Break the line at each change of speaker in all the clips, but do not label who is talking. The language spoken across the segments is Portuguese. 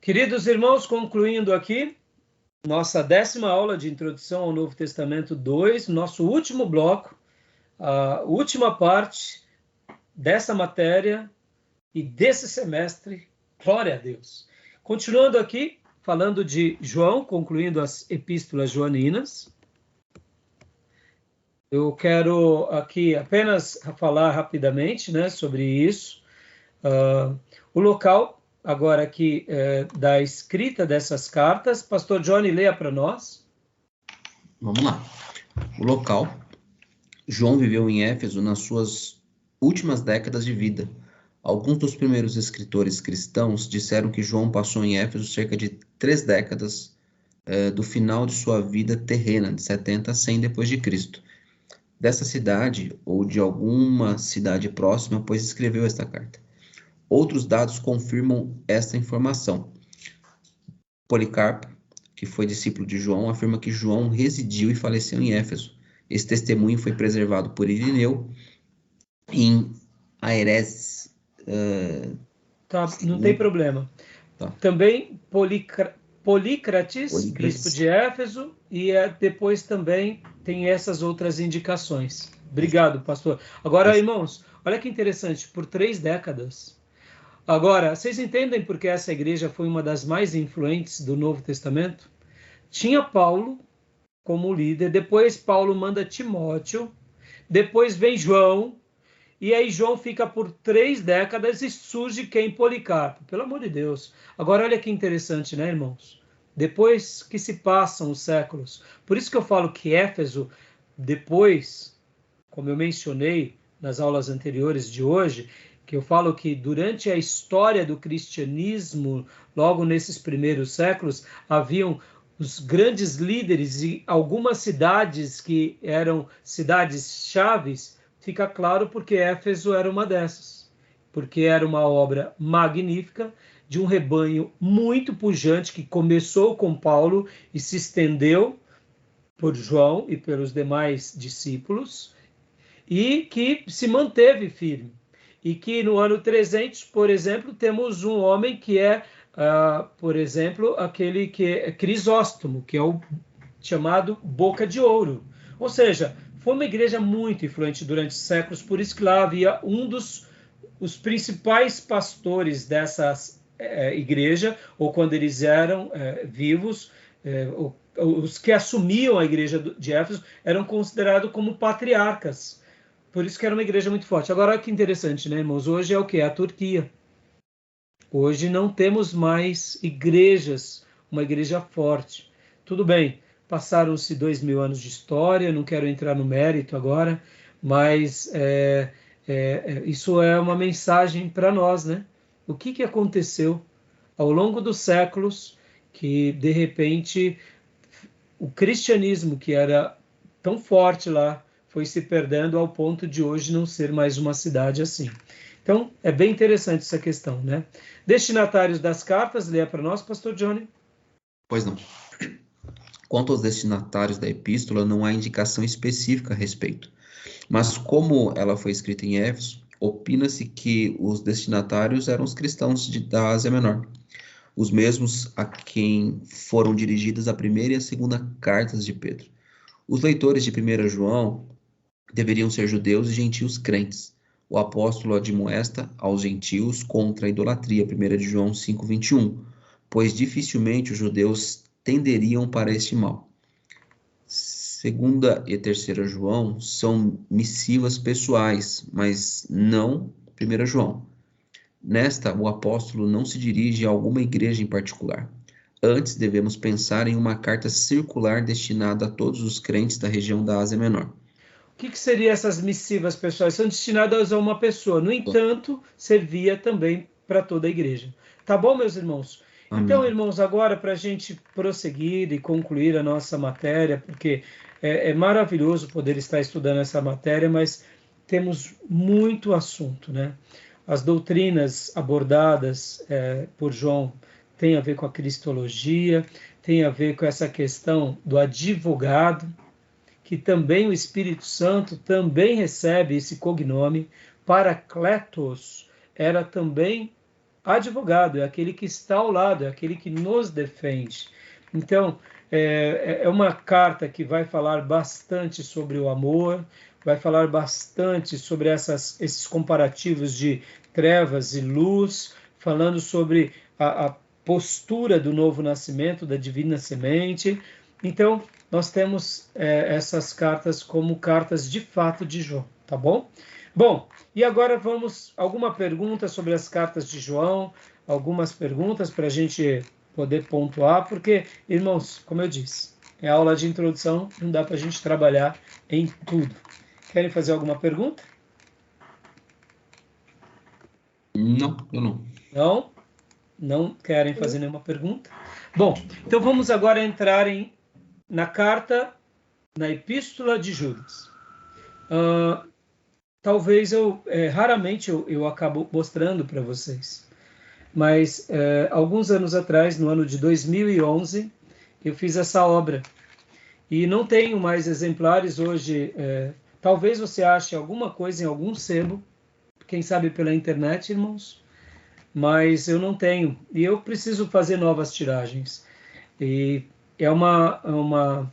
Queridos irmãos, concluindo aqui nossa 10ª aula de Introdução ao Novo Testamento 2, nosso último bloco, a última parte dessa matéria e desse semestre, glória a Deus. Continuando aqui, falando de João, concluindo as epístolas joaninas, eu quero aqui apenas falar rapidamente, né, sobre isso. O local agora aqui da escrita dessas cartas, Pastor Johnny, leia para nós.
Vamos lá. O local. João viveu em Éfeso nas suas últimas décadas de vida. Alguns dos primeiros escritores cristãos disseram que João passou em Éfeso cerca de 3 décadas do final de sua vida terrena, de 70 a 100 depois de Cristo. Dessa cidade, ou de alguma cidade próxima, pois escreveu esta carta. Outros dados confirmam esta informação. Policarpo, que foi discípulo de João, afirma que João residiu e faleceu em Éfeso. Esse testemunho foi preservado por Irineu em Aeres.
Não tem problema.
Tá.
Também Polícrates, bispo de Éfeso, e depois também tem essas outras indicações. Obrigado, pastor. Agora, irmãos, olha que interessante, por 3 décadas. Agora, vocês entendem por que essa igreja foi uma das mais influentes do Novo Testamento? Tinha Paulo como líder, depois Paulo manda Timóteo, depois vem João, e aí João fica por 3 décadas e surge quem? Policarpo. Pelo amor de Deus. Agora olha que interessante, né, irmãos? Depois que se passam os séculos. Por isso que eu falo que Éfeso, depois, como eu mencionei nas aulas anteriores de hoje, que eu falo que durante a história do cristianismo, logo nesses primeiros séculos, haviam os grandes líderes e algumas cidades que eram cidades chaves. Fica claro porque Éfeso era uma dessas, porque era uma obra magnífica, de um rebanho muito pujante, que começou com Paulo e se estendeu por João e pelos demais discípulos, e que se manteve firme. E que no ano 300, por exemplo, temos um homem que é, por exemplo, aquele que é Crisóstomo, que é o chamado Boca de Ouro. Ou seja, foi uma igreja muito influente durante séculos, por isso que lá havia os principais pastores dessa igreja, ou quando eles eram vivos, os que assumiam a igreja de Éfeso eram considerados como patriarcas. Por isso que era uma igreja muito forte. Agora, olha que interessante, né, irmãos? Hoje é o quê? A Turquia. Hoje não temos mais igrejas, uma igreja forte. Tudo bem, passaram-se 2000 anos de história, não quero entrar no mérito agora, mas isso é uma mensagem para nós, né? O que aconteceu ao longo dos séculos que, de repente, o cristianismo, que era tão forte lá, foi se perdendo ao ponto de hoje não ser mais uma cidade assim. Então, é bem interessante essa questão, né? Destinatários das cartas, leia para nós, pastor Johnny.
Pois não. Quanto aos destinatários da epístola, não há indicação específica a respeito. Mas como ela foi escrita em Éfeso, opina-se que os destinatários eram os cristãos da Ásia Menor, os mesmos a quem foram dirigidas a primeira e a segunda cartas de Pedro. Os leitores de 1 João deveriam ser judeus e gentios crentes. O apóstolo admoesta aos gentios contra a idolatria, 1 João 5:21, pois dificilmente os judeus tenderiam para este mal. 2ª e 3ª João são missivas pessoais, mas não 1 João. Nesta, o apóstolo não se dirige a alguma igreja em particular. Antes, devemos pensar em uma carta circular destinada a todos os crentes da região da Ásia Menor.
O que seriam essas missivas pessoais? São destinadas a uma pessoa. No entanto, servia também para toda a igreja. Tá bom, meus irmãos? Amém. Então, irmãos, agora para a gente prosseguir e concluir a nossa matéria, porque é maravilhoso poder estar estudando essa matéria, mas temos muito assunto, né? As doutrinas abordadas por João têm a ver com a cristologia, tem a ver com essa questão do advogado, que também o Espírito Santo também recebe esse cognome. Paracletos era também advogado, é aquele que está ao lado, é aquele que nos defende. Então, é uma carta que vai falar bastante sobre o amor, vai falar bastante sobre esses comparativos de trevas e luz, falando sobre a postura do novo nascimento, da divina semente. Então, nós temos essas cartas como cartas de fato de João, tá bom? Bom, e agora vamos, alguma pergunta sobre as cartas de João, algumas perguntas para a gente poder pontuar, porque, irmãos, como eu disse, é aula de introdução, não dá para a gente trabalhar em tudo. Querem fazer alguma pergunta?
Não, eu não.
Não? Não querem fazer nenhuma pergunta? Bom, então vamos agora entrar na carta, na epístola de Judas. Talvez raramente eu acabo mostrando para vocês, mas alguns anos atrás, no ano de 2011, eu fiz essa obra. E não tenho mais exemplares hoje. Talvez você ache alguma coisa em algum sebo, quem sabe pela internet, irmãos, mas eu não tenho. E eu preciso fazer novas tiragens. E é um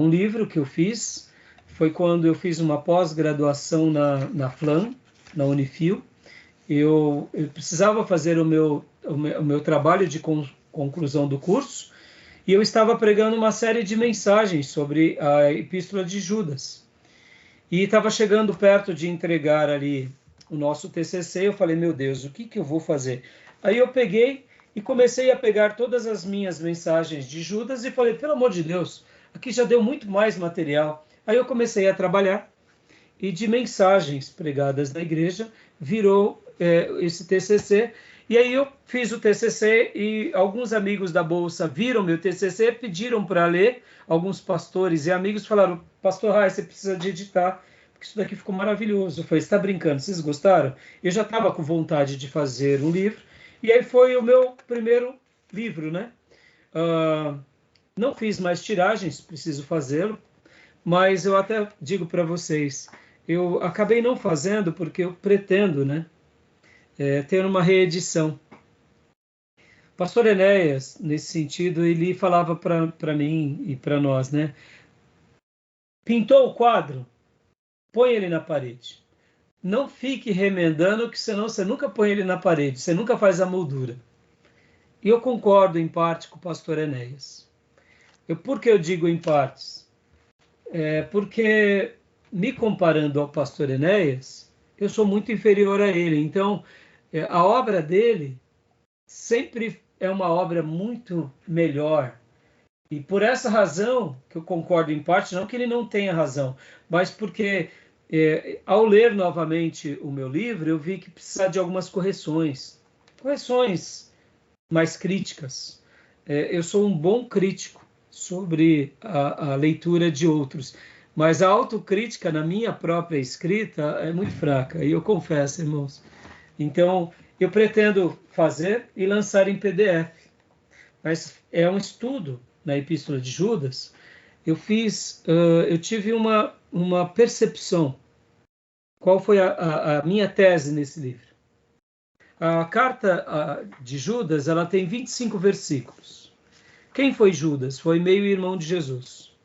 livro que eu fiz, foi quando eu fiz uma pós-graduação na FLAM, na Unifil. Eu precisava fazer o meu trabalho de conclusão do curso, e eu estava pregando uma série de mensagens sobre a Epístola de Judas. E estava chegando perto de entregar ali o nosso TCC, eu falei, meu Deus, o que eu vou fazer? Aí eu peguei e comecei a pegar todas as minhas mensagens de Judas e falei, pelo amor de Deus, aqui já deu muito mais material. Aí eu comecei a trabalhar e de mensagens pregadas na igreja virou esse TCC. E aí eu fiz o TCC e alguns amigos da Bolsa viram meu TCC, pediram para ler, alguns pastores e amigos falaram, pastor Rai, você precisa de editar, porque isso daqui ficou maravilhoso. Eu falei, você está brincando, vocês gostaram? Eu já estava com vontade de fazer um livro, e aí foi o meu primeiro livro, né? Não fiz mais tiragens, preciso fazê-lo, mas eu até digo para vocês, eu acabei não fazendo porque eu pretendo, né? Ter uma reedição. Pastor Enéas, nesse sentido, ele falava para mim e para nós, né? Pintou o quadro, põe ele na parede. Não fique remendando, que senão você nunca põe ele na parede, você nunca faz a moldura. E eu concordo em parte com o pastor Enéas. Por que eu digo em partes? Porque, me comparando ao pastor Enéas, eu sou muito inferior a ele. Então, a obra dele sempre é uma obra muito melhor. E por essa razão, que eu concordo em parte, não que ele não tenha razão, mas porque ao ler novamente o meu livro, eu vi que precisava de algumas correções mais críticas. Eu sou um bom crítico sobre a leitura de outros, mas a autocrítica na minha própria escrita é muito fraca, e eu confesso, irmãos. Então, eu pretendo fazer e lançar em PDF, mas é um estudo na Epístola de Judas. Eu tive uma percepção. Qual foi a minha tese nesse livro? A carta de Judas, ela tem 25 versículos. Quem foi Judas? Foi meio-irmão de Jesus.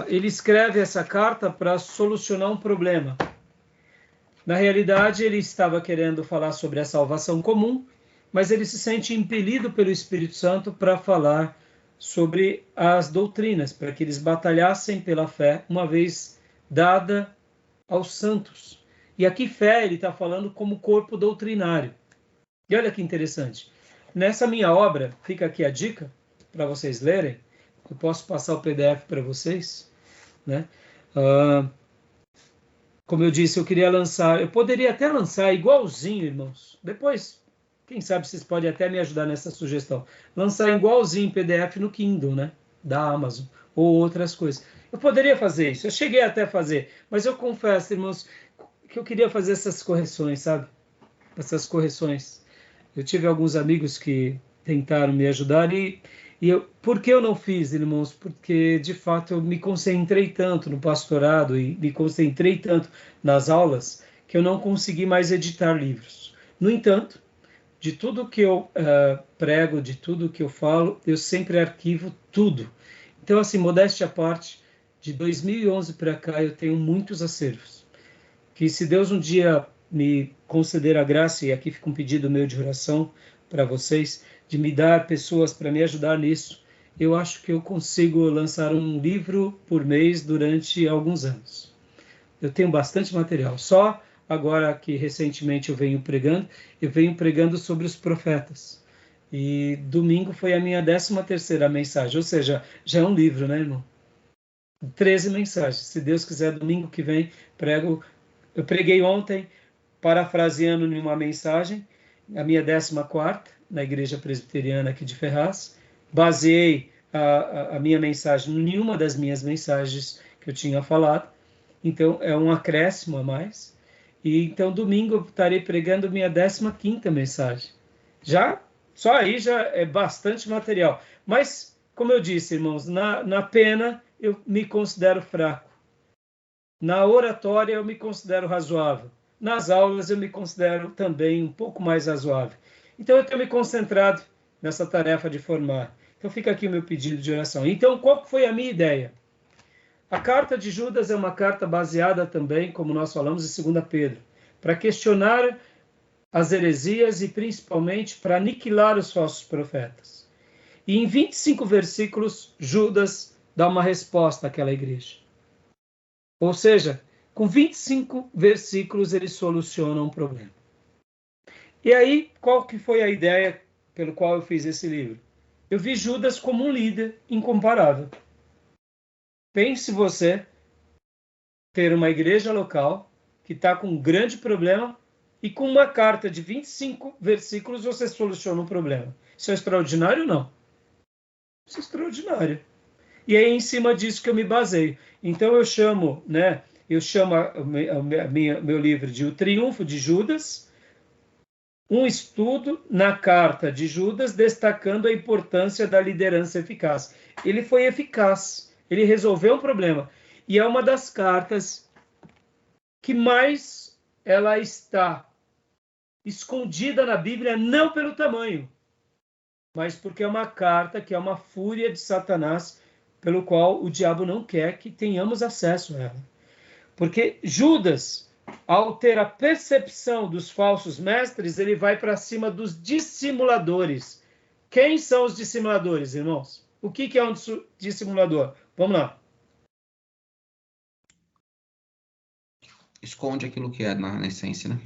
Ele escreve essa carta para solucionar um problema. Na realidade, ele estava querendo falar sobre a salvação comum, mas ele se sente impelido pelo Espírito Santo para falar sobre as doutrinas, para que eles batalhassem pela fé, uma vez dada aos santos. E aqui fé ele está falando como corpo doutrinário. E olha que interessante. Nessa minha obra, fica aqui a dica para vocês lerem. Eu posso passar o PDF para vocês, né? Como eu disse, eu poderia até lançar igualzinho, irmãos. Depois, quem sabe vocês podem até me ajudar nessa sugestão. Lançar igualzinho em PDF no Kindle, né? Da Amazon, ou outras coisas. Eu poderia fazer isso, eu cheguei até a fazer, mas eu confesso, irmãos, que eu queria fazer essas correções, sabe? Essas correções. Eu tive alguns amigos que tentaram me ajudar por que eu não fiz, irmãos? Porque, de fato, eu me concentrei tanto no pastorado e me concentrei tanto nas aulas que eu não consegui mais editar livros. No entanto, de tudo que eu prego, de tudo que eu falo, eu sempre arquivo tudo. Então, assim, modéstia à parte, de 2011 para cá eu tenho muitos acervos. Que se Deus um dia me conceder a graça, e aqui fica um pedido meu de oração para vocês, de me dar pessoas para me ajudar nisso, eu acho que eu consigo lançar um livro por mês durante alguns anos. Eu tenho bastante material. Só agora que recentemente eu venho pregando sobre os profetas. E domingo foi a minha 13ª mensagem, ou seja, já é um livro, né, irmão? 13 mensagens. Se Deus quiser, domingo que vem, prego. Eu preguei ontem, parafraseando em uma mensagem, a minha 14ª, na Igreja Presbiteriana aqui de Ferraz. Baseei a minha mensagem em nenhuma das minhas mensagens que eu tinha falado. Então, é um acréscimo a mais. E então, domingo, eu estarei pregando minha 15ª mensagem. Só aí já é bastante material. Mas, como eu disse, irmãos, na pena eu me considero fraco. Na oratória eu me considero razoável. Nas aulas eu me considero também um pouco mais razoável. Então, eu tenho me concentrado nessa tarefa de formar. Então, fica aqui o meu pedido de oração. Então, qual foi a minha ideia? A carta de Judas é uma carta baseada também, como nós falamos, em 2 Pedro, para questionar as heresias e principalmente para aniquilar os falsos profetas. E em 25 versículos, Judas dá uma resposta àquela igreja. Ou seja, com 25 versículos ele soluciona um problema. E aí, qual que foi a ideia pelo qual eu fiz esse livro? Eu vi Judas como um líder incomparável. Pense você ter uma igreja local que está com um grande problema e com uma carta de 25 versículos você soluciona um problema. Isso é extraordinário ou não? Isso é extraordinário. E é em cima disso que eu me baseio. Então eu chamo meu livro de O Triunfo de Judas, um estudo na carta de Judas destacando a importância da liderança eficaz. Ele foi eficaz, ele resolveu um problema. E é uma das cartas que mais ela está escondida na Bíblia, não pelo tamanho, mas porque é uma carta que é uma fúria de Satanás, pelo qual o diabo não quer que tenhamos acesso a ela. Porque Judas, ao ter a percepção dos falsos mestres, ele vai para cima dos dissimuladores. Quem são os dissimuladores, irmãos? O que é um dissimulador? Vamos lá.
Esconde aquilo que é na essência, né?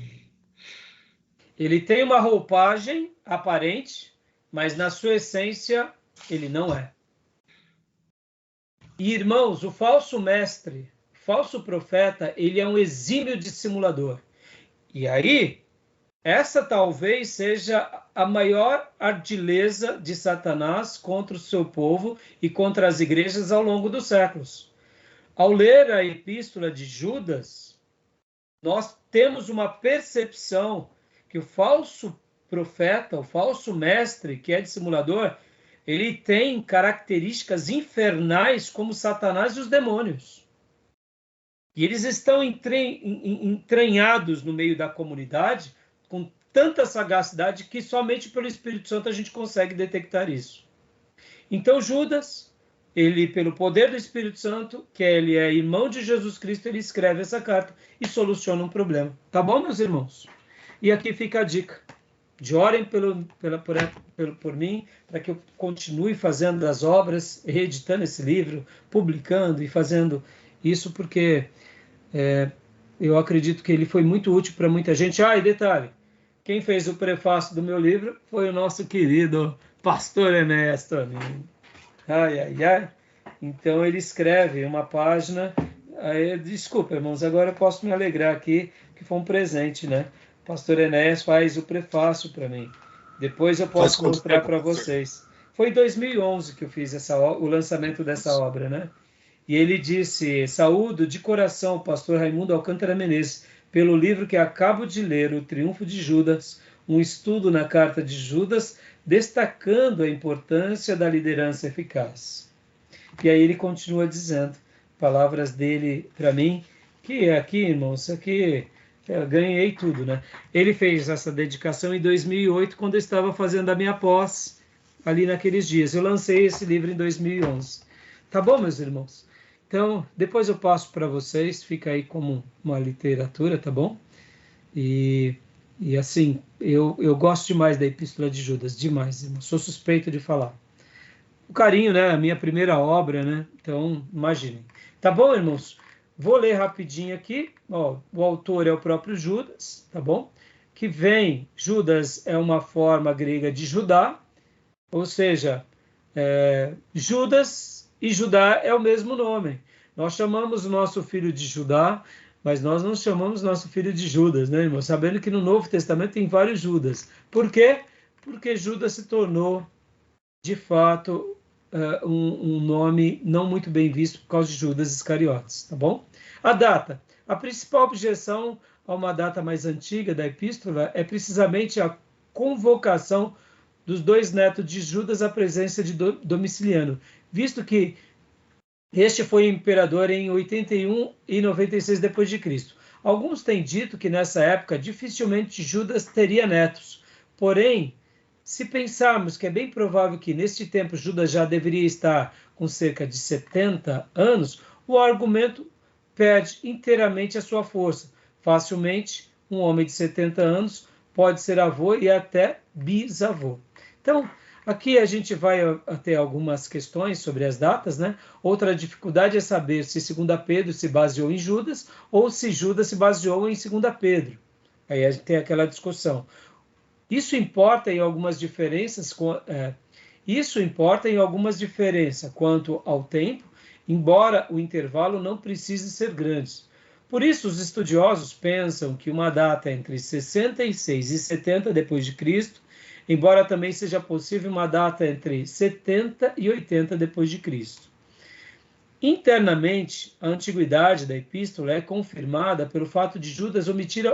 Ele tem uma roupagem aparente, mas na sua essência ele não é. E, irmãos, o falso mestre, o falso profeta, ele é um exímio dissimulador. E aí, essa talvez seja a maior ardileza de Satanás contra o seu povo e contra as igrejas ao longo dos séculos. Ao ler a epístola de Judas, nós temos uma percepção que o falso profeta, o falso mestre, que é dissimulador, ele tem características infernais como Satanás e os demônios. E eles estão entranhados no meio da comunidade com tanta sagacidade que somente pelo Espírito Santo a gente consegue detectar isso. Então Judas, ele, pelo poder do Espírito Santo, que ele é irmão de Jesus Cristo, ele escreve essa carta e soluciona um problema. Tá bom, meus irmãos? E aqui fica a dica. De orem por mim, para que eu continue fazendo as obras, reeditando esse livro, publicando e fazendo isso, porque eu acredito que ele foi muito útil para muita gente. E detalhe, quem fez o prefácio do meu livro foi o nosso querido pastor Enéas também. Então ele escreve uma página. Desculpa, irmãos, agora eu posso me alegrar aqui, que foi um presente, né? O pastor Enéas faz o prefácio para mim. Depois eu posso mostrar para vocês. Foi em 2011 que eu fiz o lançamento dessa obra, né? E ele disse: saúdo de coração o pastor Raimundo Alcântara Menezes pelo livro que acabo de ler, O Triunfo de Judas, um estudo na carta de Judas, destacando a importância da liderança eficaz. E aí ele continua dizendo, palavras dele para mim, que aqui, irmãos, aqui Eu ganhei tudo, né? Ele fez essa dedicação em 2008, quando eu estava fazendo a minha pós, ali naqueles dias. Eu lancei esse livro em 2011. Tá bom, meus irmãos? Então, depois eu passo para vocês, fica aí como uma literatura, tá bom? E, e assim, eu gosto demais da Epístola de Judas, demais, irmão. Sou suspeito de falar. O carinho, né? A minha primeira obra, né? Então, imaginem. Tá bom, irmãos? Vou ler rapidinho aqui. Ó, o autor é o próprio Judas, tá bom? Que vem, Judas é uma forma grega de Judá, ou seja, Judas e Judá é o mesmo nome. Nós chamamos o nosso filho de Judá, mas nós não chamamos nosso filho de Judas, né, irmão? Sabendo que no Novo Testamento tem vários Judas. Por quê? Porque Judas se tornou, de fato, um nome não muito bem visto por causa de Judas Iscariotes, tá bom? A data. A principal objeção a uma data mais antiga da epístola é precisamente a convocação dos dois netos de Judas à presença de Domiciliano, visto que este foi imperador em 81 e 96 depois de Cristo. Alguns têm dito que nessa época dificilmente Judas teria netos. Porém, se pensarmos que é bem provável que neste tempo Judas já deveria estar com cerca de 70 anos, o argumento perde inteiramente a sua força. Facilmente, um homem de 70 anos pode ser avô e até bisavô. Então, aqui a gente vai ter algumas questões sobre as datas, né? Outra dificuldade é saber se 2 Pedro se baseou em Judas ou se Judas se baseou em 2 Pedro. Aí a gente tem aquela discussão. Isso importa em algumas diferenças quanto ao tempo, embora o intervalo não precise ser grande. Por isso, os estudiosos pensam que uma data entre 66 e 70 depois de Cristo, embora também seja possível uma data entre 70 e 80 depois de Cristo. Internamente, a antiguidade da epístola é confirmada pelo fato de Judas omitir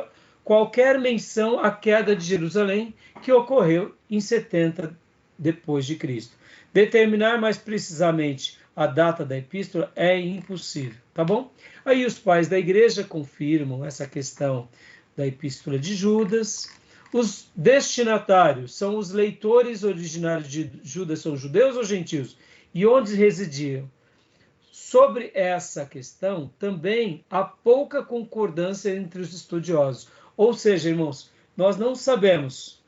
qualquer menção à queda de Jerusalém, que ocorreu em 70 depois de Cristo. Determinar mais precisamente a data da epístola é impossível, tá bom? Aí os pais da igreja confirmam essa questão da epístola de Judas. Os destinatários são os leitores originários de Judas, são judeus ou gentios? E onde residiam? Sobre essa questão, também há pouca concordância entre os estudiosos. Ou seja, irmãos, nós não sabemos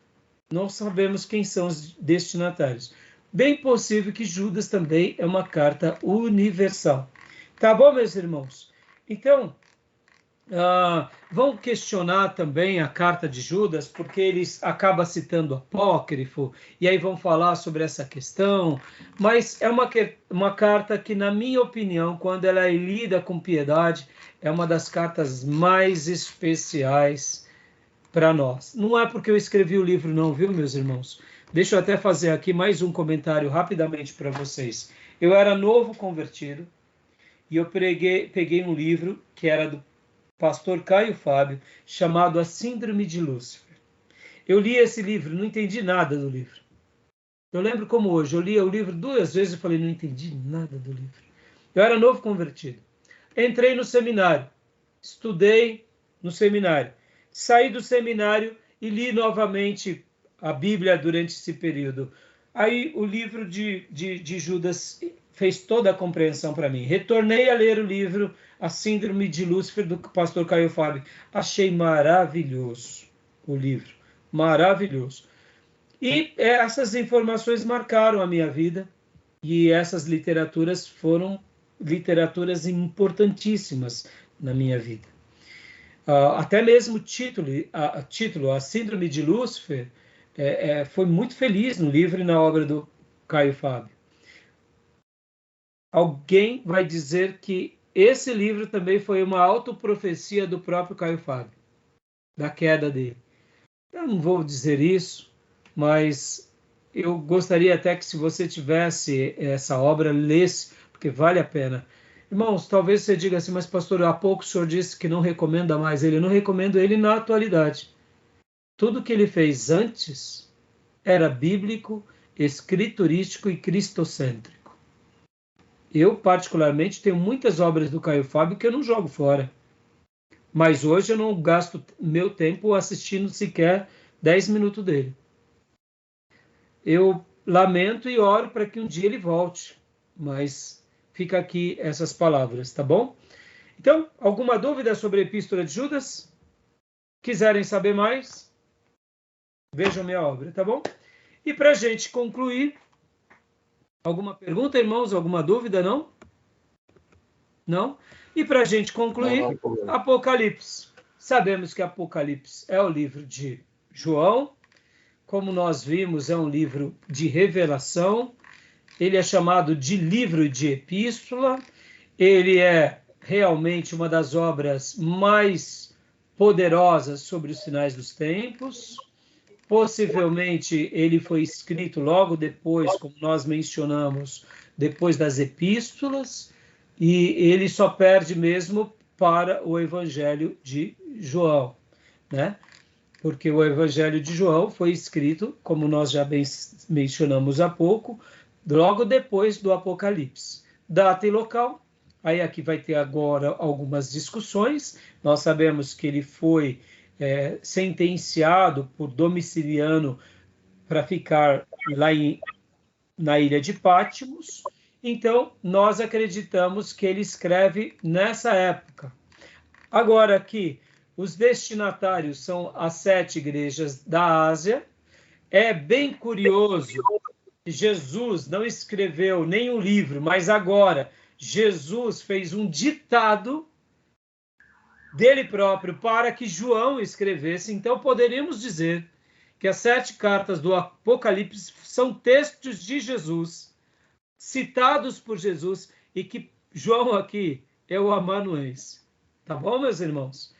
quem são os destinatários. Bem possível que Judas também é uma carta universal. Tá bom, meus irmãos? Então, vão questionar também a carta de Judas, porque eles acabam citando apócrifo, e aí vão falar sobre essa questão, mas é uma carta que, na minha opinião, quando ela é lida com piedade, é uma das cartas mais especiais para nós. Não é porque eu escrevi o livro não, viu, meus irmãos? Deixa eu até fazer aqui mais um comentário rapidamente para vocês. Eu era novo convertido, e eu peguei um livro que era do pastor Caio Fábio, chamado A Síndrome de Lúcifer. Eu li esse livro, não entendi nada do livro. Eu lembro como hoje, eu li o livro 2 vezes e falei, não entendi nada do livro. Eu era novo convertido. Entrei no seminário, estudei no seminário, saí do seminário e li novamente a Bíblia durante esse período. Aí o livro de Judas fez toda a compreensão para mim. Retornei a ler o livro A Síndrome de Lúcifer, do pastor Caio Fábio. Achei maravilhoso o livro, maravilhoso. E essas informações marcaram a minha vida, e essas literaturas foram literaturas importantíssimas na minha vida. Até mesmo o título, A Síndrome de Lúcifer, foi muito feliz no livro e na obra do Caio Fábio. Alguém vai dizer que esse livro também foi uma autoprofecia do próprio Caio Fábio, da queda dele. Eu não vou dizer isso, mas eu gostaria até que, se você tivesse essa obra, lesse, porque vale a pena. Irmãos, talvez você diga assim, mas pastor, há pouco o senhor disse que não recomenda mais ele. Eu não recomendo ele na atualidade. Tudo que ele fez antes era bíblico, escriturístico e cristocêntrico. Eu, particularmente, tenho muitas obras do Caio Fábio que eu não jogo fora. Mas hoje eu não gasto meu tempo assistindo sequer 10 minutos dele. Eu lamento e oro para que um dia ele volte, mas fica aqui essas palavras, tá bom? Então, alguma dúvida sobre a Epístola de Judas? Quiserem saber mais? Vejam minha obra, tá bom? E para a gente concluir, alguma pergunta, irmãos? Alguma dúvida, não? Não? E para a gente concluir, Apocalipse. Sabemos que Apocalipse é o livro de João. Como nós vimos, é um livro de revelação. Ele é chamado de livro de epístola. Ele é realmente uma das obras mais poderosas sobre os sinais dos tempos. Possivelmente ele foi escrito logo depois, como nós mencionamos, depois das epístolas, e ele só perde mesmo para o Evangelho de João, né? Porque o Evangelho de João foi escrito, como nós já mencionamos há pouco, logo depois do Apocalipse. Data e local, aí aqui vai ter agora algumas discussões. Nós sabemos que ele foi sentenciado por Domiciliano para ficar lá na ilha de Patmos. Então, nós acreditamos que ele escreve nessa época. Agora aqui, os destinatários são as 7 igrejas da Ásia. É bem curioso que Jesus não escreveu nenhum livro, mas agora Jesus fez um ditado dele próprio para que João escrevesse. Então, poderíamos dizer que as 7 cartas do Apocalipse são textos de Jesus, citados por Jesus, e que João aqui é o amanuense. Tá bom, meus irmãos?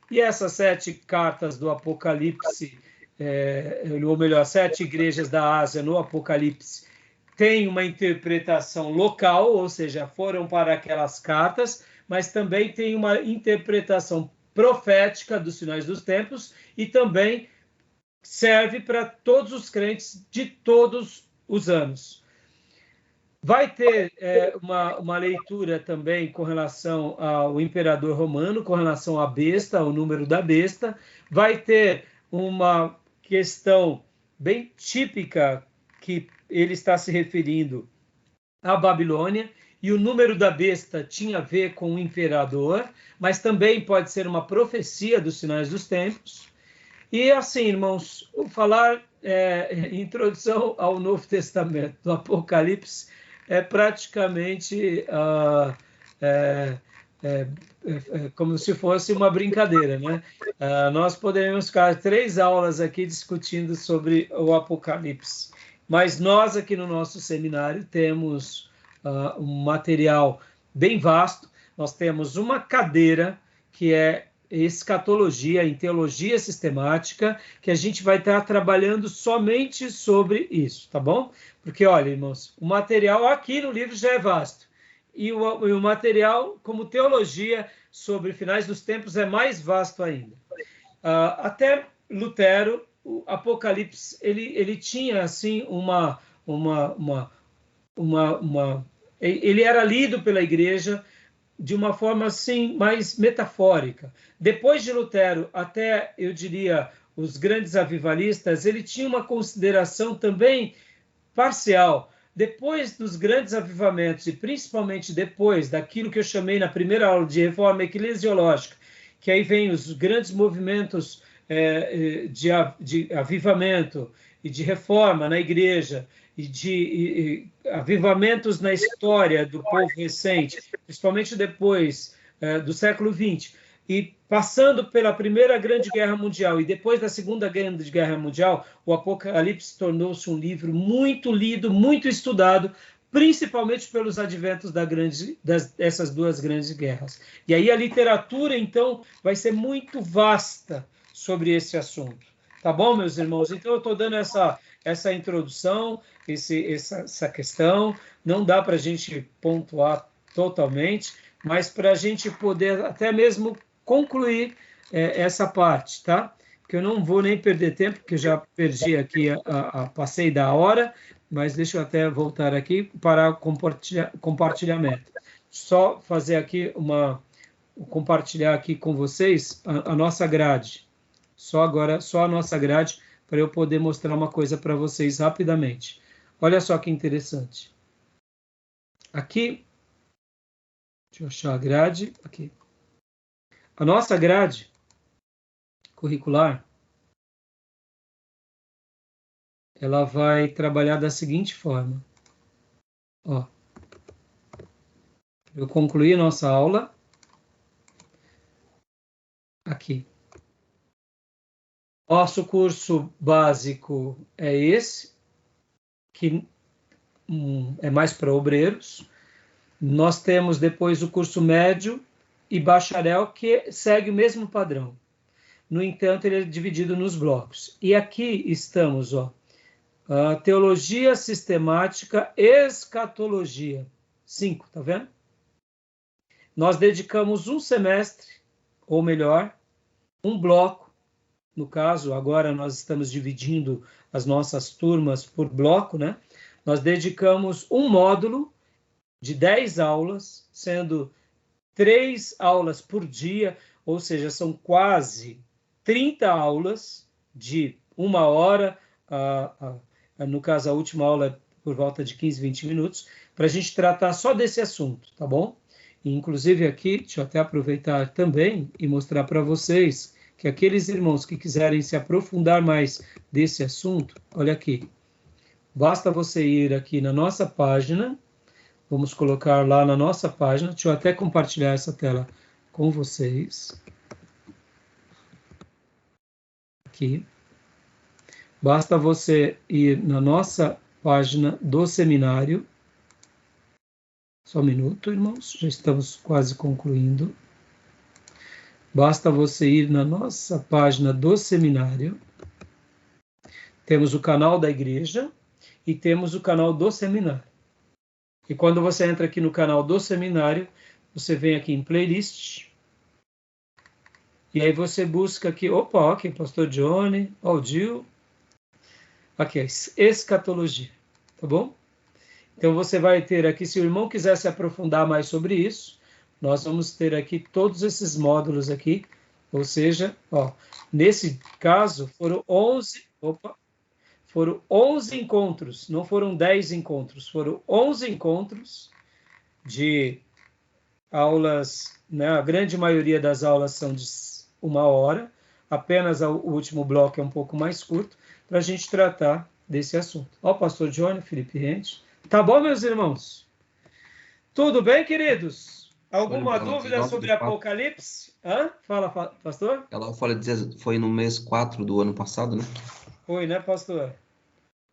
E essas 7 cartas do Apocalipse, ou melhor, 7 igrejas da Ásia no Apocalipse, têm uma interpretação local, ou seja, foram para aquelas cartas, mas também tem uma interpretação profética dos sinais dos tempos e também serve para todos os crentes de todos os anos. Vai ter uma leitura também com relação ao imperador romano, com relação à besta, ao número da besta. Vai ter uma questão bem típica que ele está se referindo à Babilônia, e o número da besta tinha a ver com o imperador, mas também pode ser uma profecia dos sinais dos tempos. E assim, irmãos, vou falar introdução ao Novo Testamento, do Apocalipse, é praticamente como se fosse uma brincadeira, né? Nós poderíamos ficar 3 aulas aqui discutindo sobre o Apocalipse, mas nós aqui no nosso seminário temos um material bem vasto. Nós temos uma cadeira que é escatologia, em teologia sistemática, que a gente vai estar trabalhando somente sobre isso, tá bom? Porque, olha, irmãos, o material aqui no livro já é vasto, e o material como teologia sobre finais dos tempos é mais vasto ainda. Até Lutero, o Apocalipse, ele tinha, assim, ele era lido pela igreja de uma forma assim mais metafórica. Depois de Lutero, até eu diria os grandes avivalistas, ele tinha uma consideração também parcial. Depois dos grandes avivamentos, e principalmente depois daquilo que eu chamei na primeira aula de reforma eclesiológica, que aí vem os grandes movimentos de avivamento e de reforma na igreja, e de avivamentos na história do povo recente, principalmente depois do século XX, e passando pela Primeira Grande Guerra Mundial e depois da Segunda Grande Guerra Mundial, o Apocalipse tornou-se um livro muito lido, muito estudado, principalmente pelos adventos dessas 2 grandes guerras. E aí a literatura, então, vai ser muito vasta sobre esse assunto. Tá bom, meus irmãos? Então, eu estou dando essa introdução, essa questão. Não dá para a gente pontuar totalmente, mas para a gente poder até mesmo concluir essa parte, tá? Porque eu não vou nem perder tempo, porque já perdi aqui, passei da hora, mas deixa eu até voltar aqui para compartilhamento. Só fazer aqui compartilhar aqui com vocês a nossa grade. Só a nossa grade, para eu poder mostrar uma coisa para vocês rapidamente. Olha só que interessante. Aqui, deixa eu achar a grade. Aqui. A nossa grade curricular, ela vai trabalhar da seguinte forma. Ó, eu concluí a nossa aula aqui. Nosso curso básico é esse, que é mais para obreiros. Nós temos depois o curso médio e bacharel, que segue o mesmo padrão. No entanto, ele é dividido nos blocos. E aqui estamos, ó, teologia sistemática, escatologia. 5, tá vendo? Nós dedicamos um semestre, ou melhor, um bloco. No caso, agora nós estamos dividindo as nossas turmas por bloco, né? Nós dedicamos um módulo de 10 aulas, sendo 3 aulas por dia, ou seja, são quase 30 aulas de 1 hora, no caso a última aula é por volta de 15, 20 minutos, para a gente tratar só desse assunto, tá bom? E, inclusive aqui, deixa eu até aproveitar também e mostrar para vocês que aqueles irmãos que quiserem se aprofundar mais desse assunto, olha aqui, basta você ir aqui na nossa página, vamos colocar lá na nossa página, deixa eu até compartilhar essa tela com vocês. Aqui. Basta você ir na nossa página do seminário. Só um minuto, irmãos, já estamos quase concluindo. Basta você ir na nossa página do seminário. Temos o canal da igreja e temos o canal do seminário. E quando você entra aqui no canal do seminário, você vem aqui em playlist. E aí você busca aqui, opa, aqui, Pastor Johnny, Gil. Aqui, escatologia, tá bom? Então você vai ter aqui, se o irmão quiser se aprofundar mais sobre isso, nós vamos ter aqui todos esses módulos aqui, ou seja, ó, nesse caso foram 11 encontros, não foram 10 encontros, foram 11 encontros de aulas, né? A grande maioria das aulas são de 1 hora, apenas o último bloco é um pouco mais curto, para a gente tratar desse assunto. Ó, o pastor Johnny, Felipe Rente. Tá bom, meus irmãos? Tudo bem, queridos? Alguma dúvida sobre Apocalipse? Fala, pastor?
Ela fala dizer, foi no mês 4 do ano passado, né?
Foi, né, pastor?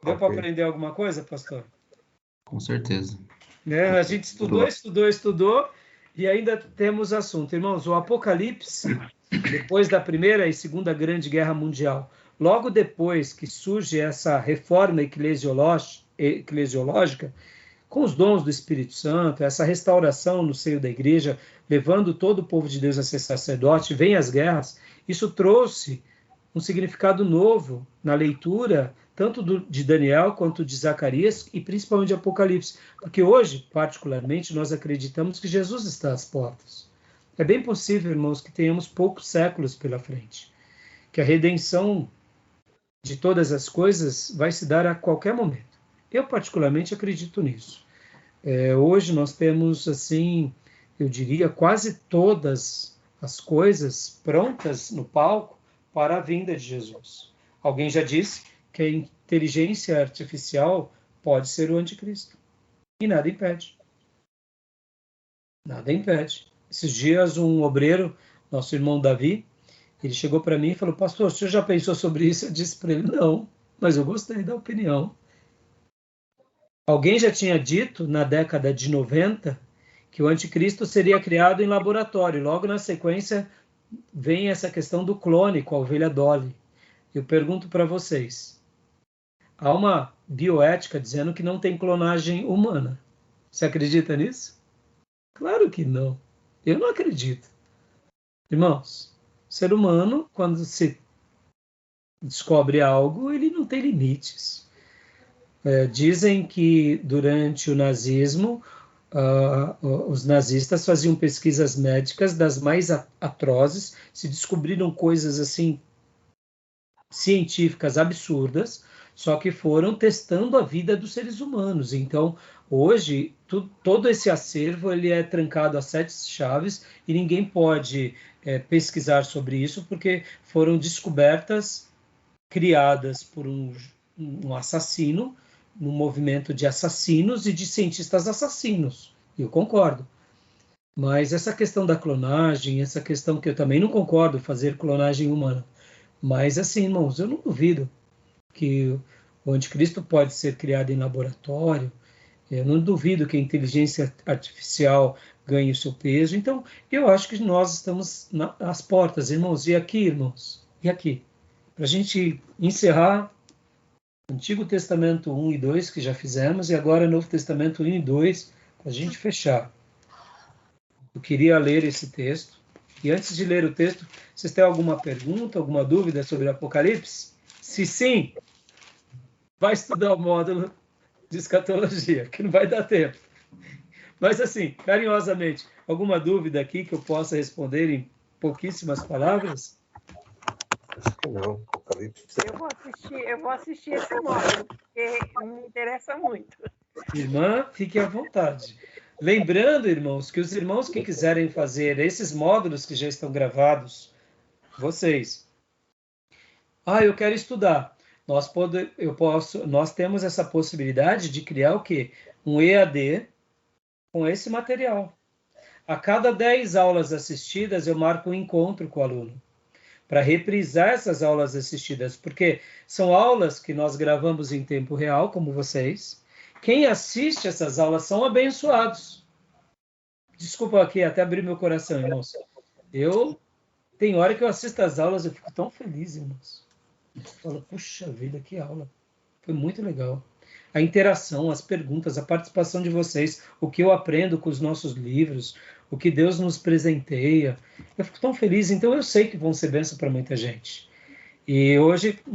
Deu para aprender alguma coisa, pastor?
Com certeza.
Né? A gente estudou, e ainda temos assunto. Irmãos, o Apocalipse, depois da Primeira e Segunda Grande Guerra Mundial, logo depois que surge essa reforma eclesiológica, com os dons do Espírito Santo, essa restauração no seio da igreja, levando todo o povo de Deus a ser sacerdote, vem as guerras, isso trouxe um significado novo na leitura, tanto de Daniel quanto de Zacarias, e principalmente de Apocalipse, porque hoje, particularmente, nós acreditamos que Jesus está às portas. É bem possível, irmãos, que tenhamos poucos séculos pela frente, que a redenção de todas as coisas vai se dar a qualquer momento. Eu, particularmente, acredito nisso. Hoje nós temos, assim, eu diria, quase todas as coisas prontas no palco para a vinda de Jesus. Alguém já disse que a inteligência artificial pode ser o anticristo. E nada impede. Nada impede. Esses dias, um obreiro, nosso irmão Davi, ele chegou para mim e falou: pastor, o senhor já pensou sobre isso? Eu disse para ele: não, mas eu gostei da opinião. Alguém já tinha dito, na década de 90, que o anticristo seria criado em laboratório. Logo na sequência, vem essa questão do clone com a ovelha Dolly. Eu pergunto para vocês, há uma bioética dizendo que não tem clonagem humana. Você acredita nisso? Claro que não. Eu não acredito. Irmãos, o ser humano, quando se descobre algo, ele não tem limites. Dizem que durante o nazismo, os nazistas faziam pesquisas médicas das mais atrozes, se descobriram coisas assim científicas absurdas, só que foram testando a vida dos seres humanos. Então, hoje, todo esse acervo ele é trancado a 7 chaves e ninguém pode pesquisar sobre isso, porque foram descobertas criadas por um assassino, num movimento de assassinos e de cientistas assassinos. Eu concordo. Mas essa questão da clonagem, essa questão que eu também não concordo, fazer clonagem humana. Mas assim, irmãos, eu não duvido que o anticristo pode ser criado em laboratório. Eu não duvido que a inteligência artificial ganhe o seu peso. Então, eu acho que nós estamos às portas, irmãos. E aqui, irmãos? E aqui? Para a gente encerrar, Antigo Testamento 1 e 2, que já fizemos, e agora Novo Testamento 1 e 2, para a gente fechar. Eu queria ler esse texto. E antes de ler o texto, vocês têm alguma pergunta, alguma dúvida sobre o Apocalipse? Se sim, vai estudar o módulo de escatologia, que não vai dar tempo. Mas assim, carinhosamente, alguma dúvida aqui que eu possa responder em pouquíssimas palavras?
Acho que não, Apocalipse.
Eu vou assistir esse módulo, porque me interessa muito.
Irmã, fique à vontade. Lembrando, irmãos, que os irmãos que quiserem fazer esses módulos que já estão gravados, vocês, eu quero estudar. Nós temos essa possibilidade de criar o quê? Um EAD com esse material. A cada 10 aulas assistidas, eu marco um encontro com o aluno, para reprisar essas aulas assistidas, porque são aulas que nós gravamos em tempo real, como vocês. Quem assiste essas aulas são abençoados. Desculpa aqui, até abrir meu coração, irmãos. Tem hora que eu assisto as aulas, eu fico tão feliz, irmãos. Eu falo, puxa vida, que aula. Foi muito legal. A interação, as perguntas, a participação de vocês, o que eu aprendo com os nossos livros, o que Deus nos presenteia. Eu fico tão feliz, então eu sei que vão ser bênção para muita gente. E hoje eu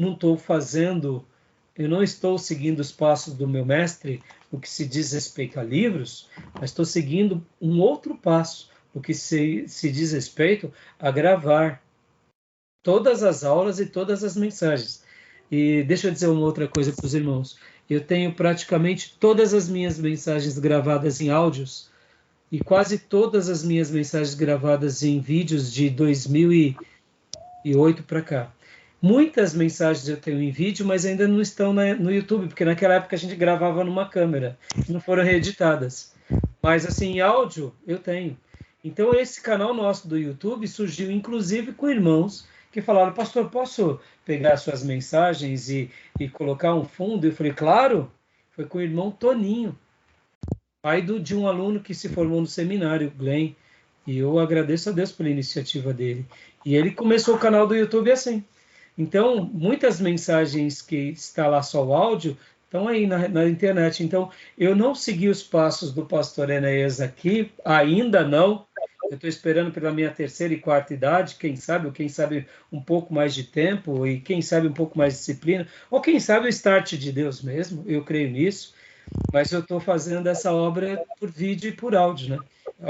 não estou seguindo os passos do meu mestre no que se diz respeito a livros, mas estou seguindo um outro passo no que se diz respeito a gravar todas as aulas e todas as mensagens. E deixa eu dizer uma outra coisa para os irmãos. Eu tenho praticamente todas as minhas mensagens gravadas em áudios e quase todas as minhas mensagens gravadas em vídeos de 2008 para cá. Muitas mensagens eu tenho em vídeo, mas ainda não estão no YouTube, porque naquela época a gente gravava numa câmera, não foram reeditadas. Mas assim, em áudio eu tenho. Então esse canal nosso do YouTube surgiu inclusive com irmãos que falaram, pastor, posso pegar suas mensagens e colocar um fundo? Eu falei, claro. Foi com o irmão Toninho, pai de um aluno que se formou no seminário, Glenn. E eu agradeço a Deus pela iniciativa dele. E ele começou o canal do YouTube assim. Então, muitas mensagens que está lá só o áudio estão aí na internet. Então, eu não segui os passos do pastor Enéas aqui, ainda não. Eu estou esperando pela minha 3ª e 4ª idade, quem sabe um pouco mais de tempo e quem sabe um pouco mais de disciplina, ou quem sabe o start de Deus mesmo, eu creio nisso, mas eu estou fazendo essa obra por vídeo e por áudio, né?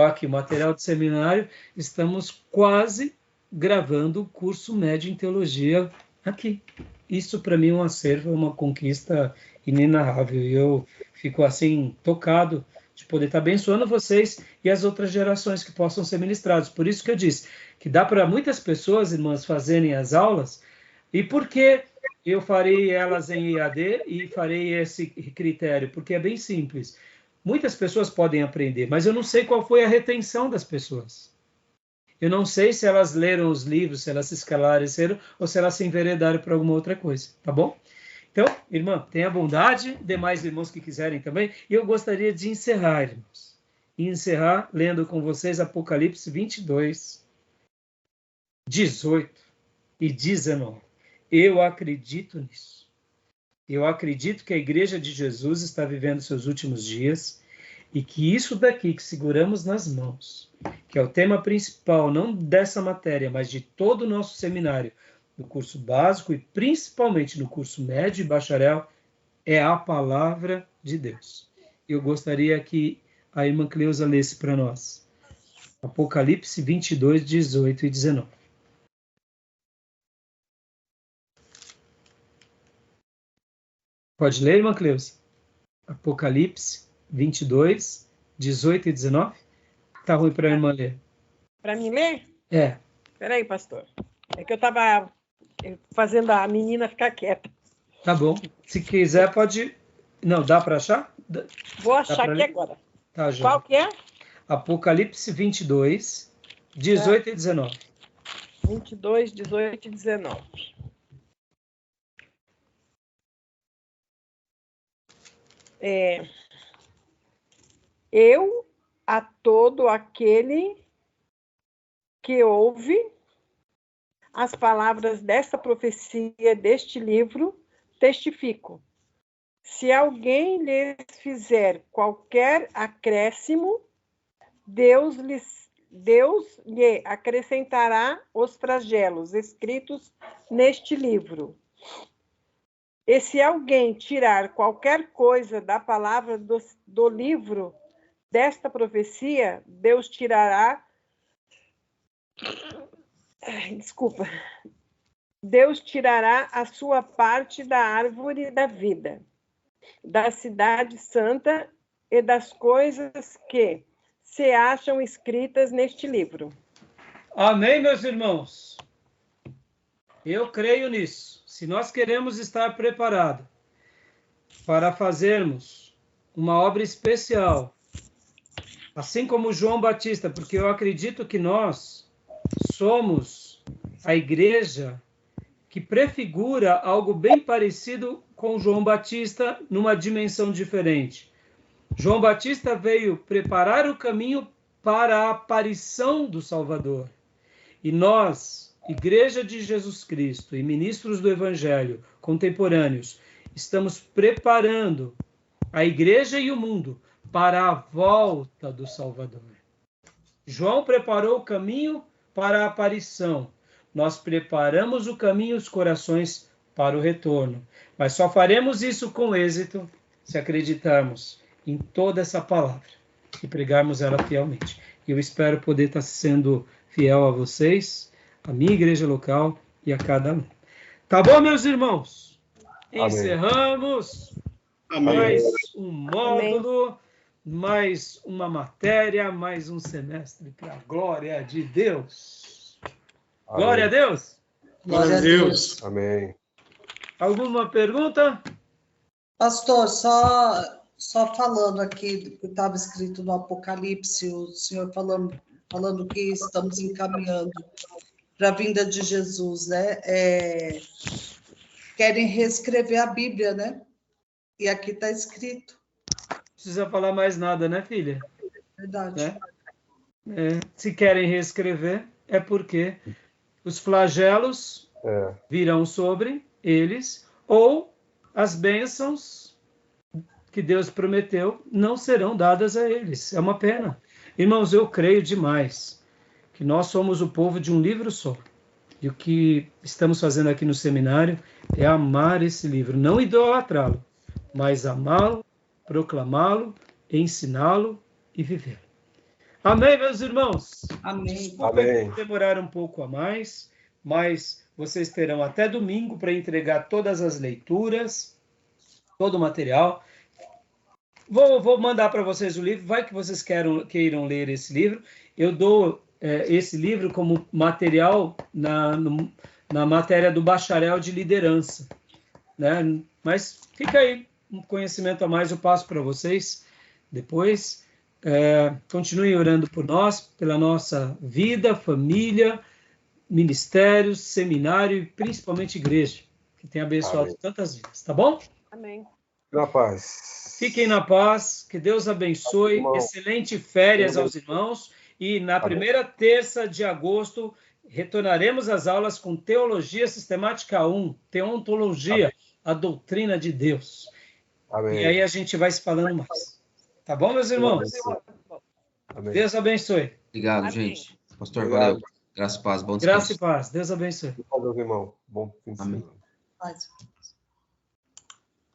Aqui, o material de seminário, estamos quase gravando o curso médio em teologia aqui. Isso para mim é um acervo, é uma conquista inenarrável, e eu fico assim tocado de poder estar abençoando vocês e as outras gerações que possam ser ministrados. Por isso que eu disse que dá para muitas pessoas, irmãs, fazerem as aulas. E por que eu farei elas em EAD e farei esse critério? Porque é bem simples. Muitas pessoas podem aprender, mas eu não sei qual foi a retenção das pessoas. Eu não sei se elas leram os livros, se elas se esclareceram ou se elas se enveredaram para alguma outra coisa, tá bom? Então, irmã, tenha bondade, demais irmãos que quiserem também. E eu gostaria de encerrar, irmãos. E encerrar lendo com vocês Apocalipse 22, 18 e 19. Eu acredito nisso. Eu acredito que a Igreja de Jesus está vivendo seus últimos dias e que isso daqui que seguramos nas mãos, que é o tema principal, não dessa matéria, mas de todo o nosso seminário, no curso básico e principalmente no curso médio e bacharel, é a palavra de Deus. Eu gostaria que a irmã Cleusa lesse para nós. Apocalipse 22, 18 e 19. Pode ler, irmã Cleusa? Apocalipse 22, 18 e 19. Tá ruim para a irmã ler.
Para mim ler?
É.
Espera aí, pastor. É que eu estava fazendo a menina ficar quieta.
Tá bom. Se quiser, pode... Não, dá para achar?
Vou achar aqui agora.
Tá, já.
Qual que é?
Apocalipse 22, 18 e 19.
22, 18 e 19. Eu, a todo aquele que ouve as palavras desta profecia, deste livro, testifico. Se alguém lhes fizer qualquer acréscimo, Deus lhe acrescentará os flagelos escritos neste livro. E se alguém tirar qualquer coisa da palavra do livro desta profecia, Deus tirará... Deus tirará a sua parte da árvore da vida, da cidade santa e das coisas que se acham escritas neste livro.
Amém, meus irmãos? Eu creio nisso. Se nós queremos estar preparados para fazermos uma obra especial, assim como João Batista, porque eu acredito que nós somos a igreja que prefigura algo bem parecido com João Batista numa dimensão diferente. João Batista veio preparar o caminho para a aparição do Salvador. E nós, Igreja de Jesus Cristo e ministros do Evangelho contemporâneos, estamos preparando a igreja e o mundo para a volta do Salvador. João preparou o caminho para a aparição. Nós preparamos o caminho e os corações para o retorno. Mas só faremos isso com êxito se acreditarmos em toda essa palavra e pregarmos ela fielmente. Eu espero poder estar sendo fiel a vocês, a minha igreja local e a cada um. Tá bom, meus irmãos? Amém. Encerramos. Amém. Mais um módulo, amém. Mais uma matéria, mais um semestre para a glória de Deus. Amém. Glória a Deus.
Glória a Deus.
Amém.
Alguma pergunta?
Pastor, só falando aqui, que estava escrito no Apocalipse, o senhor falando que estamos encaminhando para a vinda de Jesus, né? Querem reescrever a Bíblia, né? E aqui está escrito.
Não precisa falar mais nada, né, filha?
Verdade.
Né? Se querem reescrever, é porque os flagelos virão sobre eles, ou as bênçãos que Deus prometeu não serão dadas a eles. É uma pena. Irmãos, eu creio demais que nós somos o povo de um livro só. E o que estamos fazendo aqui no seminário é amar esse livro, não idolatrá-lo, mas amá-lo, proclamá-lo, ensiná-lo e viver. Amém, meus irmãos?
Amém.
Desculpa demorar um pouco a mais, mas vocês terão até domingo para entregar todas as leituras, todo o material. Vou mandar para vocês o livro, vai que vocês queiram ler esse livro. Eu dou esse livro como material na matéria do bacharel de liderança, né? Mas fica aí, um conhecimento a mais eu passo para vocês depois. Continuem orando por nós, pela nossa vida, família, ministérios, seminário e principalmente igreja, que tem abençoado Amém. Tantas vidas, tá bom?
Amém.
Na paz.
Fiquem na paz, que Deus abençoe, excelente férias aos irmãos, e na primeira terça de agosto retornaremos às aulas com Teologia Sistemática 1, Teontologia, a doutrina de Deus.
Amém.
E aí a gente vai se falando mais. Tá bom, meus irmãos?
Amém.
Deus abençoe.
Obrigado, gente. Pastor, valeu. Graça e paz. Bom descanso.
Graça e paz. Deus abençoe.
Obrigado, irmão. Bom fim de semana.
Paz.